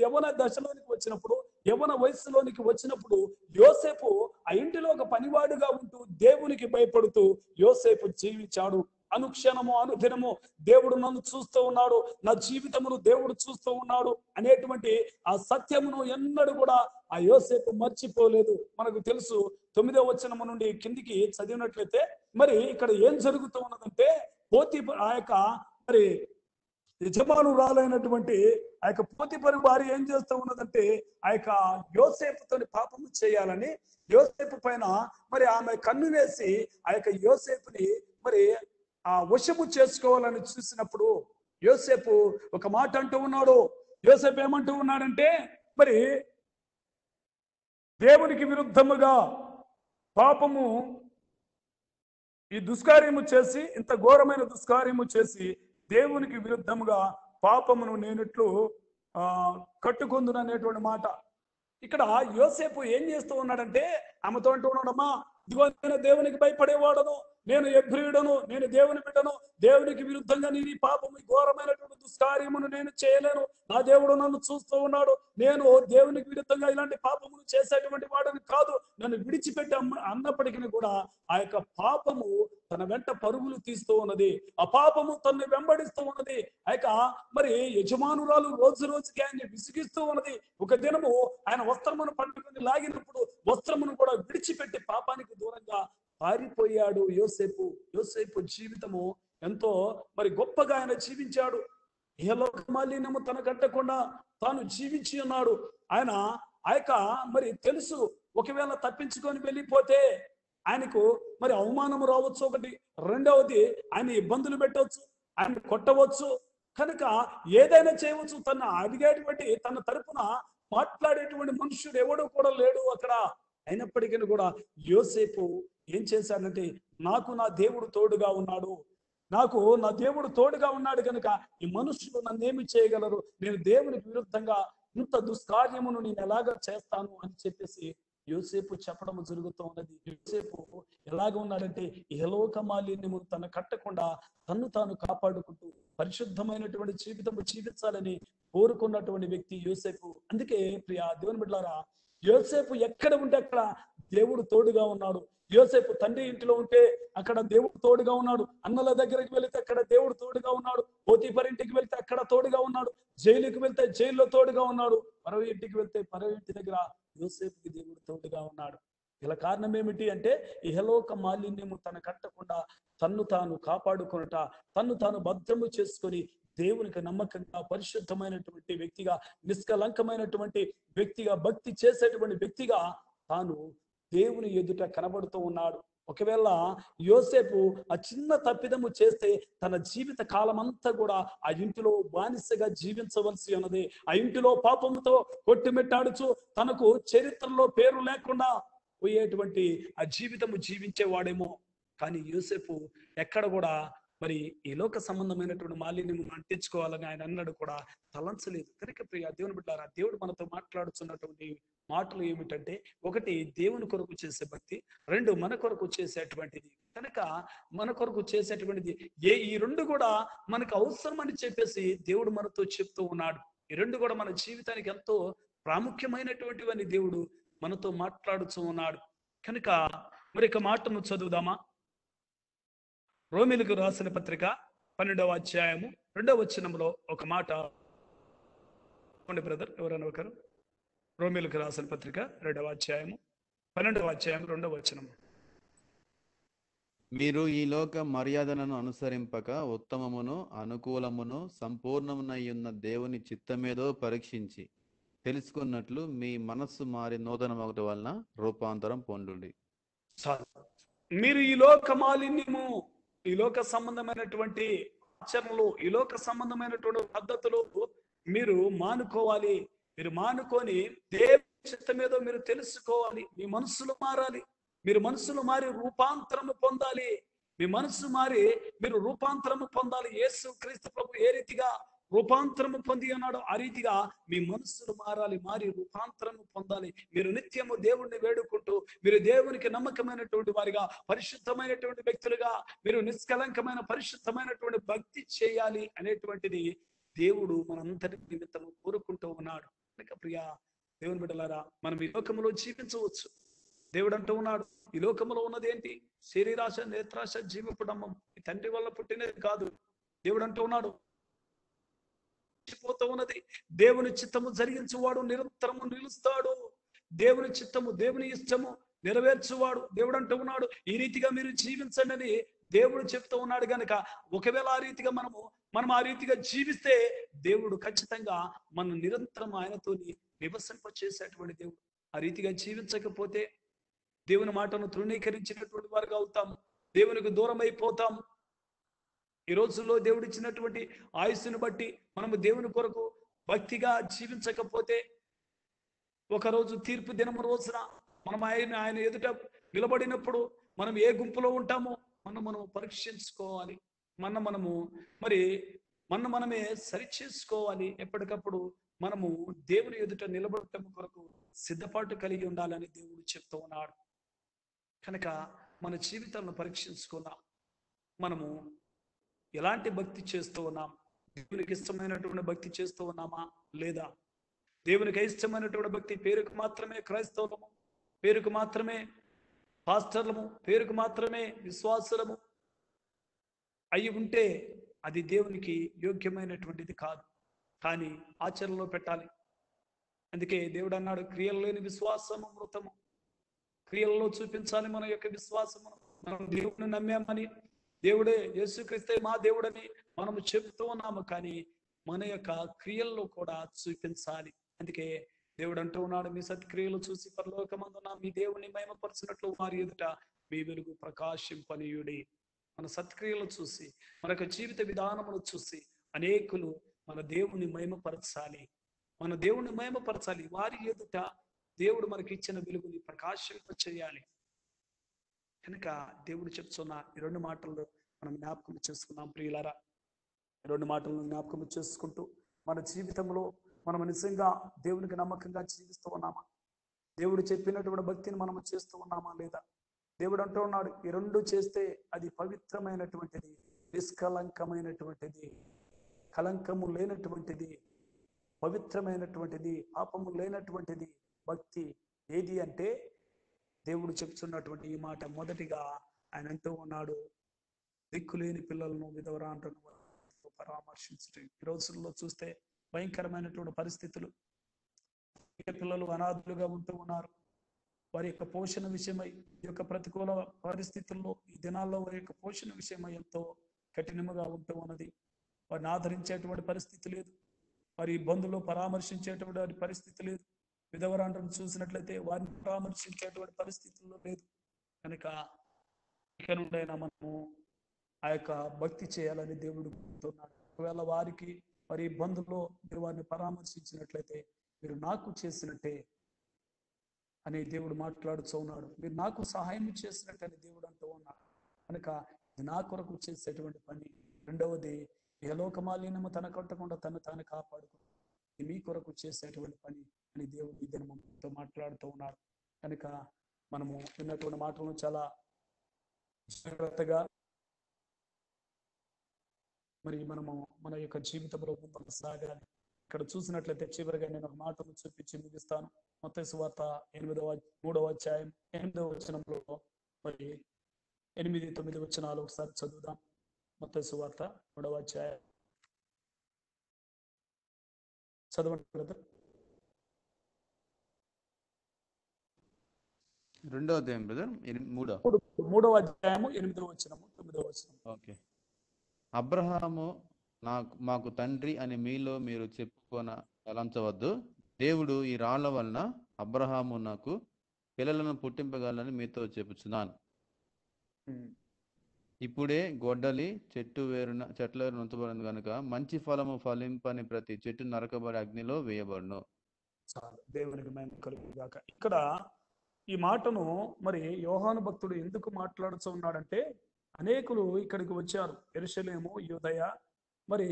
యవన దశలోనికి వచ్చినప్పుడు, యవన వయస్సులోనికి వచ్చినప్పుడు యోసేపు ఆ ఇంటిలో ఒక పనివాడుగా ఉంటూ దేవునికి భయపడుతూ యోసేపు జీవించాడు. అనుక్షణము అనుదినము దేవుడు నన్ను చూస్తూ ఉన్నాడు, నా జీవితమును దేవుడు చూస్తూ ఉన్నాడు అనేటువంటి ఆ సత్యమును ఎన్నడూ కూడా ఆ యోసేపు మర్చిపోలేదు. మనకు తెలుసు 9వ వచనము నుండి కిందికి చదివినట్లయితే మరి ఇక్కడ ఏం జరుగుతూ ఉన్నదంటే ఆ యొక్క మరి యజమానురాలైనటువంటి ఆ యొక్క పోతీఫరు భార్య ఏం చేస్తూ ఉన్నదంటే ఆ యొక్క యోసేపుతోని పాపము చేయాలని యోసేపు పైన మరి ఆమె కన్ను వేసి ఆ యొక్క యోసేపుని మరి ఆ వశము చేసుకోవాలని చూసినప్పుడు యోసేపు ఒక మాట అంటూ ఉన్నాడు. యోసేపు ఏమంటూ ఉన్నాడంటే మరి దేవునికి విరుద్ధముగా పాపము ఈ దుష్కార్యము చేసి, ఇంత ఘోరమైన దుష్కార్యము చేసి దేవునికి విరుద్ధముగా పాపమును నేనిట్లు కట్టుకొందుననేటువంటి మాట. ఇక్కడ యోసేపు ఏం చేస్తూ ఉన్నాడంటే ఆమెతో అంటూ ఉన్నాడమ్మా, ఇదిగో నేను దేవునికి భయపడేవాడను, నేను ఎబ్రియుడను, నేను దేవుని బిడ్డను, దేవునికి విరుద్ధంగా నేను ఈ పాపము ఘోరమైనటువంటి దుష్కార్యమును నేను చేయలేను, నా దేవుడు నన్ను చూస్తూ ఉన్నాడు, నేను దేవునికి విరుద్ధంగా ఇలాంటి పాపమును చేసేటువంటి వాడని కాదు, నన్ను విడిచిపెట్టి అన్నప్పటికీ కూడా ఆ యొక్క పాపము తన వెంట పరుగులు తీస్తూ ఉన్నది, ఆ పాపము తనని వెంబడిస్తూ ఉన్నది. ఆ యొక్క మరి యజమానురాలు రోజు రోజుకి ఆయన్ని విసిగిస్తూ ఉన్నది. ఒక దినము ఆయన వస్త్రమును పట్టుకుని లాగినప్పుడు వస్త్రమును కూడా విడిచిపెట్టి పాపానికి దూరంగా పారిపోయాడు యోసేపు. యోసేపు జీవితము ఎంతో మరి గొప్పగా ఆయన జీవించాడు. ఇహలోక మాలిన్యము తన కట్టకుండా తాను జీవించి ఉన్నాడు. ఆయన ఆ యొక్క మరి తెలుసు, ఒకవేళ తప్పించుకొని వెళ్ళిపోతే ఆయనకు మరి అవమానము రావచ్చు, ఒకటి. రెండవది ఆయన ఇబ్బందులు పెట్టవచ్చు, ఆయన కొట్టవచ్చు, కనుక ఏదైనా చేయవచ్చు. తన అడిగేటువంటి తన తరపున మాట్లాడేటువంటి మనుషుడు ఎవడు కూడా లేడు అక్కడ. అయినప్పటికీ కూడా యోసేపు ఏం చేశాడంటే నాకు నా దేవుడు తోడుగా ఉన్నాడు, నాకు నా దేవుడు తోడుగా ఉన్నాడు కనుక ఈ మనుషులు నన్నేమి చేయగలరు, నేను దేవునికి విరుద్ధంగా ఇంత దుష్కార్యమును నేను ఎలాగ చేస్తాను అని చెప్పేసి యోసేపు చెప్పడం జరుగుతూ ఉన్నది. యోసేపు ఎలాగ ఉన్నాడంటే ఇహలోక మాలిన్యము తన కట్టకుండా తన్ను తాను కాపాడుకుంటూ పరిశుద్ధమైనటువంటి జీవితము జీవించాలని కోరుకున్నటువంటి వ్యక్తి యోసేపు. అందుకే ప్రియ దేవుని బిడ్డలారా, యోసేపు ఎక్కడ ఉంటే అక్కడ దేవుడు తోడుగా ఉన్నాడు. యోసేపు తండ్రి ఇంటిలో ఉంటే అక్కడ దేవుడు తోడుగా ఉన్నాడు, అన్నల దగ్గరికి వెళితే అక్కడ దేవుడు తోడుగా ఉన్నాడు, పోతీఫర్ ఇంటికి వెళ్తే అక్కడ తోడుగా ఉన్నాడు, జైలుకి వెళ్తే జైల్లో తోడుగా ఉన్నాడు, పరవ ఇంటికి వెళ్తే పరవ ఇంటి దగ్గర యోసేపుకి దేవుడు తోడుగా ఉన్నాడు. ఇలా కారణం ఏమిటి అంటే ఇహలోక మాలిన్యము తన కట్టకుండా తన్ను తాను కాపాడుకొనుట, తన్ను తాను భద్రము చేసుకొని దేవునికి నమ్మకంగా పరిశుద్ధమైనటువంటి వ్యక్తిగా, నిష్కలంకమైనటువంటి వ్యక్తిగా, భక్తి చేసేటువంటి వ్యక్తిగా తాను దేవుని ఎదుట కనబడుతూ ఉన్నాడు. ఒకవేళ యోసేపు ఆ చిన్న తప్పిదము చేస్తే తన జీవిత కాలం అంతా కూడా ఆ ఇంటిలో బానిసగా జీవించవలసి ఉన్నది. ఆ ఇంటిలో పాపంతో కొట్టుమిట్టాడుచు తనకు చరిత్రలో పేరు లేకుండా పోయేటువంటి ఆ జీవితము జీవించేవాడేమో. కానీ యోసేపు ఎక్కడ కూడా మరి ఈ లోక సంబంధమైనటువంటి మాలిన్యం అంటించుకోవాలని ఆయన అన్నాడు కూడా తలంచలేదు. కనుక ప్రియ దేవుని బిడ్డారా, దేవుడు మనతో మాట్లాడుతున్నటువంటి మాటలు ఏమిటంటే, ఒకటి దేవుని కొరకు చేసే భక్తి, రెండు మన కొరకు చేసేటువంటిది. కనుక మన కొరకు చేసేటువంటిది ఈ రెండు కూడా మనకు అవసరమని చెప్పేసి దేవుడు మనతో చెప్తూ ఉన్నాడు. ఈ రెండు కూడా మన జీవితానికి ఎంతో ప్రాముఖ్యమైనటువంటివని దేవుడు మనతో మాట్లాడుతూ ఉన్నాడు. కనుక మరి ఒక మాటను చదువుదామా? రోమిలకు రాసిన పత్రిక 12వ అధ్యాయము 2వ వచనంలో ఒక మాట. బ్రదర్ ఎవరైనా ఒకరు రోమిలకు రాసిన పత్రిక 2వ అధ్యాయము 12వ అధ్యాయం 2వ వచనం. మీరు ఈ లోక మర్యాదలను అనుసరింపక ఉత్తమమును అనుకూలమును సంపూర్ణమునయ్యున్న దేవుని చిత్తమేదో పరీక్షించి తెలుసుకున్నట్లు మీ మనస్సు మారి నూతనమగుట వలన రూపాంతరం పొందుడి. మీరు ఈ లోక మాలిన్యము, ఈ లోక సంబంధమైనటువంటి ఆచరణలు, ఈ లోక సంబంధమైనటువంటి పద్ధతులు మీరు మానుకోవాలి. మీరు మానుకొని దేవుని చిత్తమేదో మీరు తెలుసుకోవాలి. మీ మనసులు మారాలి. మీరు మనసులు మారి రూపాంతరము పొందాలి. మీ మనసు మారి మీరు రూపాంతరము పొందాలి. యేసు క్రీస్తు ప్రభు ఏ రీతిగా రూపాంతరము పొంది ఉన్నాడో ఆ రీతిగా మీ మనస్సులు మారాలి, మారి రూపాంతరము పొందాలి. మీరు నిత్యము దేవుణ్ణి వేడుకుంటూ, మీరు దేవునికి నమ్మకమైనటువంటి వారిగా, పరిశుద్ధమైనటువంటి వ్యక్తులుగా, మీరు నిష్కలంకమైన పరిశుద్ధమైనటువంటి భక్తి చేయాలి అనేటువంటిది దేవుడు మనందరి నిమిత్తము కోరుకుంటూ ఉన్నాడు. కనుక ప్రియా దేవుని బిడ్డలారా, మనం ఈ లోకములో జీవించవచ్చు. దేవుడు అంటూ ఉన్నాడు, ఈ లోకములో ఉన్నది ఏంటి? శరీరాశ, నేత్రాశ, జీవపుడమ్మం. ఈ తండ్రి వల్ల పుట్టినది కాదు. దేవుడు అంటూ ఉన్నాడు, పోతూ ఉన్నది. దేవుని చిత్తము జరిగించువాడు నిరంతరము నిలుస్తాడు. దేవుని చిత్తము, దేవుని ఇష్టము నెరవేర్చువాడు. దేవుడు అంటూ ఉన్నాడు, ఈ రీతిగా మీరు జీవించండి అని దేవుడు చెప్తూ ఉన్నాడు. గనుక ఒకవేళ ఆ రీతిగా మనం ఆ రీతిగా జీవిస్తే దేవుడు ఖచ్చితంగా మనం నిరంతరం ఆయనతో నివసింప చేసేటువంటి దేవుడు. ఆ రీతిగా జీవించకపోతే దేవుని మాటను తృణీకరించినటువంటి వారుగా అవుతాము. దేవునికి దూరం అయిపోతాం. ఈ రోజుల్లో దేవుడు ఇచ్చినటువంటి ఆయుస్సును బట్టి మనము దేవుని కొరకు భక్తిగా జీవించకపోతే ఒకరోజు తీర్పు దినము రోజున మనం ఆయన ఎదుట నిలబడినప్పుడు మనం ఏ గుంపులో ఉంటామో మనం పరీక్షించుకోవాలి. మనమే సరి చేసుకోవాలి. ఎప్పటికప్పుడు మనము దేవుని ఎదుట నిలబడటం కొరకు సిద్ధపాటు కలిగి ఉండాలని దేవుడు చెప్తూ ఉన్నాడు. కనుక మన జీవితాలను పరీక్షించుకుందాం. మనము ఎలాంటి భక్తి చేస్తూ ఉన్నాం? దేవునికి ఇష్టమైనటువంటి భక్తి చేస్తూ ఉన్నామా లేదా? దేవునికి ఇష్టమైనటువంటి భక్తి పేరుకు మాత్రమే క్రైస్తవులము, పేరుకు మాత్రమే పాస్టర్లము, పేరుకు మాత్రమే విశ్వాసులము అయి ఉంటే అది దేవునికి యోగ్యమైనటువంటిది కాదు. కానీ ఆచరణలో పెట్టాలి. అందుకే దేవుడు అన్నాడు, క్రియలు లేని విశ్వాసము మృతము. క్రియలలో చూపించాలి మన యొక్క విశ్వాసము. మనం దేవుడిని నమ్మామని, దేవుడే యేసుక్రీస్తే మా దేవుడని మనము చెప్తూ ఉన్నాము. కానీ మన యొక్క క్రియల్లో కూడా చూపించాలి. అందుకే దేవుడు అంటూ ఉన్నాడు, మీ సత్క్రియలు చూసి పరలోకమందున మీ దేవుని మహిమపరచినట్లు వారి ఎదుట మీ వెలుగు ప్రకాశింపనీయుడి. మన సత్క్రియలు చూసి, మన యొక్క జీవిత విధానమును చూసి అనేకులు మన దేవుని మహిమపరచాలి. మన దేవుని మహిమపరచాలి. వారి ఎదుట దేవుడు మనకి ఇచ్చిన వెలుగుని ప్రకాశింప చేయాలి. కనుక దేవుడు చెప్తున్న ఈ రెండు మాటల్లో మనం జ్ఞాపకం చేసుకున్నాం. ప్రియులారా, ఈ రెండు మాటలను జ్ఞాపకం చేసుకుంటూ మన జీవితంలో మనం నిజంగా దేవునికి నమ్మకంగా జీవిస్తూ ఉన్నామా? దేవుడు చెప్పినటువంటి భక్తిని మనం చేస్తూ ఉన్నామా లేదా? దేవుడు అంటూ ఉన్నాడు, ఈ రెండు చేస్తే అది పవిత్రమైనటువంటిది, నిష్కలంకమైనటువంటిది, కలంకము లేనటువంటిది, పవిత్రమైనటువంటిది, పాపము లేనటువంటిది భక్తి ఏది అంటే దేవుడు చెప్తున్నటువంటి ఈ మాట. మొదటిగా ఆయన అంటూ ఉన్నాడు, దిక్కులేని పిల్లలను విధవరాండ్రను పరామర్శించడం. ఈ రోజుల్లో చూస్తే భయంకరమైనటువంటి పరిస్థితులు. పిల్లలు అనాథులుగా ఉంటూ ఉన్నారు. వారి యొక్క పోషణ విషయమై ఈ యొక్క ప్రతికూల పరిస్థితుల్లో ఈ దినాల్లో వారి యొక్క పోషణ విషయమై ఎంతో కఠినముగా ఉంటూ ఉన్నది. వారిని ఆదరించేటువంటి పరిస్థితి లేదు, వారి ఇబ్బందుల్లో పరామర్శించేటువంటి పరిస్థితి లేదు, విధవరాండ్రను చూసినట్లయితే వారిని పరామర్శించేటువంటి పరిస్థితుల్లో లేదు. కనుక ఇక నుండైనా మనము ఆ యొక్క భక్తి చేయాలని దేవుడు కోరుతున్నాడు. ఒకవేళ వారికి వారి ఇబ్బందుల్లో మీరు వారిని పరామర్శించినట్లయితే మీరు నాకు చేసినట్టే అని దేవుడు మాట్లాడుతూ ఉన్నాడు. మీరు నాకు సహాయం చేసినట్టు అని దేవుడు అంటూ ఉన్నాడు. కనుక ఇది నా కొరకు చేసేటువంటి పని. రెండవది, యలోకమాలిన్యము తన కట్టకుండా తాను కాపాడుకుంది మీ కొరకు చేసేటువంటి పని అని దేవుడు ఈ దినముతో మాట్లాడుతూ ఉన్నాడు. కనుక మనము విన్నటువంటి మాటలను చాలా జాగ్రత్తగా మరి మనము మన యొక్క జీవితంలో ముందుకు సాగాలి. ఇక్కడ చూసినట్లయితే చివరిగా నేను ఒక మాటను చూపించి ముగిస్తాను. మత్తయి సువార్త 3వ అధ్యాయం 8వ వచనంలో మరి 8-9 వచనాలు ఒకసారి చదువుదాం. మత్తయి సువార్త 3వ అధ్యాయం చదవండి బ్రదర్. 2వ అధ్యాయం బ్రదర్, 3వ అధ్యాయము 8వ వచనము 9వ వచనం. ఓకే. అబ్రహాము మాకు తండ్రి అని మీలో మీరు చెప్పుకొన తలంచవద్దు. దేవుడు ఈ రాళ్ల వలన అబ్రహాము నాకు పిల్లలను పుట్టింపగలని మీతో చెప్పుచున్నాను. ఇప్పుడే గొడ్డలి చెట్ల వేరున ఉంచబడింది కనుక మంచి ఫలము ఫలింపని ప్రతి చెట్టు నరకబడి అగ్నిలో వేయబడును. చాలు, దేవునికి మహిమ కలుగుగాక. ఇక్కడ ఈ మాటను మరి యోహాను భక్తుడు ఎందుకు మాట్లాడుతూ ఉన్నాడంటే, అనేకులు ఇక్కడికి వచ్చారు. యెరూషలేము, యూదయ, మరి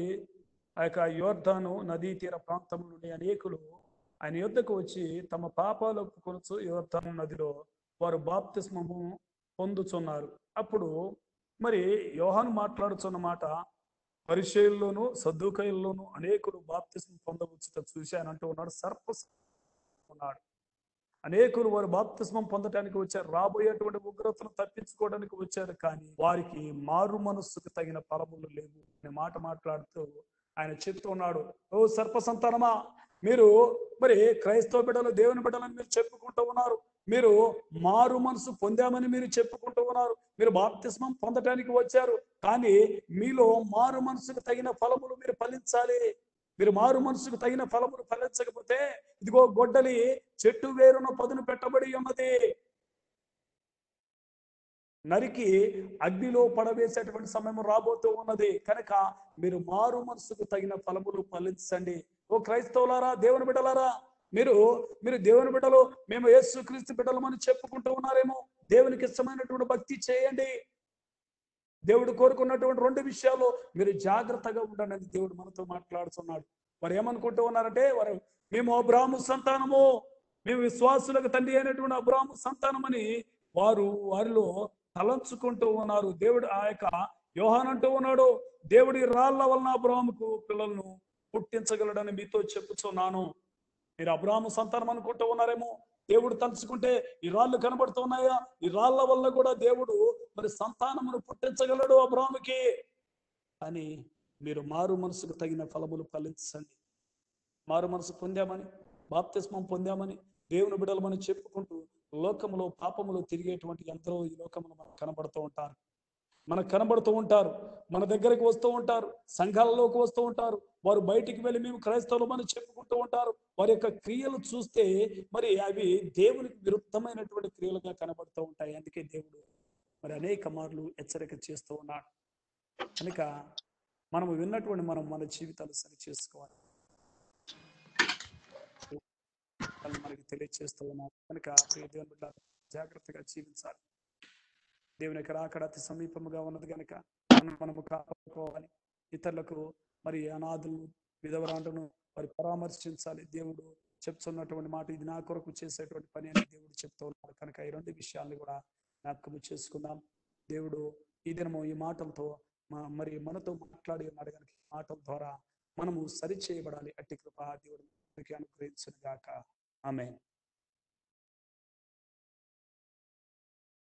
ఆ యొక్క యోర్దాను నదీ తీర ప్రాంతం నుండి అనేకులు ఆయన యొద్దకు వచ్చి తమ పాపాలు ఒప్పుకొనుచు యోర్దాను నదిలో వారు బాప్తిస్మము పొందుచున్నారు. అప్పుడు మరి యోహాను మాట్లాడుతున్న మాట, పరిసయ్యుల్లోను సద్దూకయ్యుల్లోను అనేకులు బాప్తిస్మం పొందవచ్చుట చూశానంటూ ఉన్నాడు. ఉన్నాడు. అనేకులు వారు బాప్తిస్మం పొందటానికి వచ్చారు, రాబోయేటువంటి ఉగ్రతను తప్పించుకోవడానికి వచ్చారు. కానీ వారికి మారు మనస్సుకు తగిన ఫలములు లేవు అనే మాట మాట్లాడుతూ ఆయన చెప్తూ ఉన్నాడు. ఓ సర్ప సంతానమా, మీరు మరి క్రైస్తవ బిడ్డలు, దేవుని బిడ్డలని మీరు చెప్పుకుంటూ ఉన్నారు. మీరు మారు మనసు పొందామని మీరు చెప్పుకుంటూ ఉన్నారు. మీరు బాప్తిస్మం పొందటానికి వచ్చారు. కానీ మీలో మారు మనసుకు తగిన ఫలములు మీరు ఫలించాలి. మీరు మారు మనసుకు తగిన ఫలములు ఫలించకపోతే ఇదిగో గొడ్డలి చెట్టు వేరున పదును పెట్టబడి ఉన్నది, నరికి అగ్నిలో పడవేసేటువంటి సమయం రాబోతూ ఉన్నది. కనుక మీరు మారు మనసుకు తగిన ఫలములు ఫలించండి. ఓ క్రైస్తవులారా, దేవుని బిడ్డలారా, మీరు దేవుని బిడ్డలు, మేము యేసుక్రీస్తు బిడ్డలమని చెప్పుకుంటూ ఉన్నారేమో. దేవునికి ఇష్టమైనటువంటి భక్తి చేయండి. దేవుడు కోరుకున్నటువంటి 2 విషయాలు మీరు జాగ్రత్తగా ఉండండి అని దేవుడు మనతో మాట్లాడుతున్నాడు. వారు ఏమనుకుంటూ ఉన్నారంటే, మేము అబ్రాహాము సంతానము, మేము విశ్వాసులకు తండ్రి అయినటువంటి అబ్రాహాము సంతానం అని వారిలో తలంచుకుంటూ ఉన్నారు. దేవుడు ఆ యొక్క యోహాను అంటూ ఉన్నాడు, దేవుడి రాళ్ల వలన అబ్రాహాముకు పిల్లలను పుట్టించగలడని మీతో చెప్పుచున్నాను. మీరు అబ్రాహాము సంతానం అనుకుంటూ ఉన్నారేమో. దేవుడు తలుచుకుంటే ఈ రాళ్ళు కనబడుతూ ఉన్నాయా, ఈ రాళ్ల వల్ల కూడా దేవుడు మరి సంతానమును పుట్టించగలడు అబ్రాహాముకి. అని మీరు మారు మనసుకు తగిన ఫలములు ఫలించండి. మారు మనసు పొందామని, బాప్తిస్మం పొందామని, దేవుని బిడ్డలమని చెప్పుకుంటూ లోకములో పాపములో తిరిగేటువంటి ఎందరో ఈ లోకములు మనకు కనబడుతూ ఉంటారు. మన దగ్గరికి వస్తూ ఉంటారు, సంఘాలలోకి వస్తూ ఉంటారు. వారు బయటికి వెళ్ళి మేము క్రైస్తవులమని చెప్పుకుంటూ ఉంటారు. వారి యొక్క క్రియలు చూస్తే మరి అవి దేవునికి విరుద్ధమైనటువంటి క్రియలుగా కనబడుతూ ఉంటాయి. అందుకే దేవుడు మరి అనేక మార్లు హెచ్చరిక చేస్తూ ఉన్నాడు. కనుక మనము విన్నటువంటి మన జీవితాలు సరి చేసుకోవాలి, మనకి తెలియజేస్తూ ఉన్నాడు. కనుక దేవుని బిడ్డ జాగ్రత్తగా జీవించాలి. దేవుని యొక్క రాకడ అతి సమీపముగా ఉన్నది కనుక మనము కాపాడుకోవాలి. ఇతరులకు మరి అనాథులను, విధవరాండ్రను మరి పరామర్శించాలి. దేవుడు చెప్తున్నటువంటి మాట, ఇది నా కొరకు చేసేటువంటి పని అని దేవుడు చెప్తూ ఉన్నాడు. కనుక ఈ 2 విషయాల్ని కూడా జ్ఞాపకం చేసుకుందాం. దేవుడు ఈ దినము ఈ మాటలతో మరి మనతో మాట్లాడి ఉన్నాడు కనుక ఈ మాటల ద్వారా మనము సరి చేయబడాలి. అట్టి కృప దేవుడు అనుగ్రహించును గాక. ఆమేన్.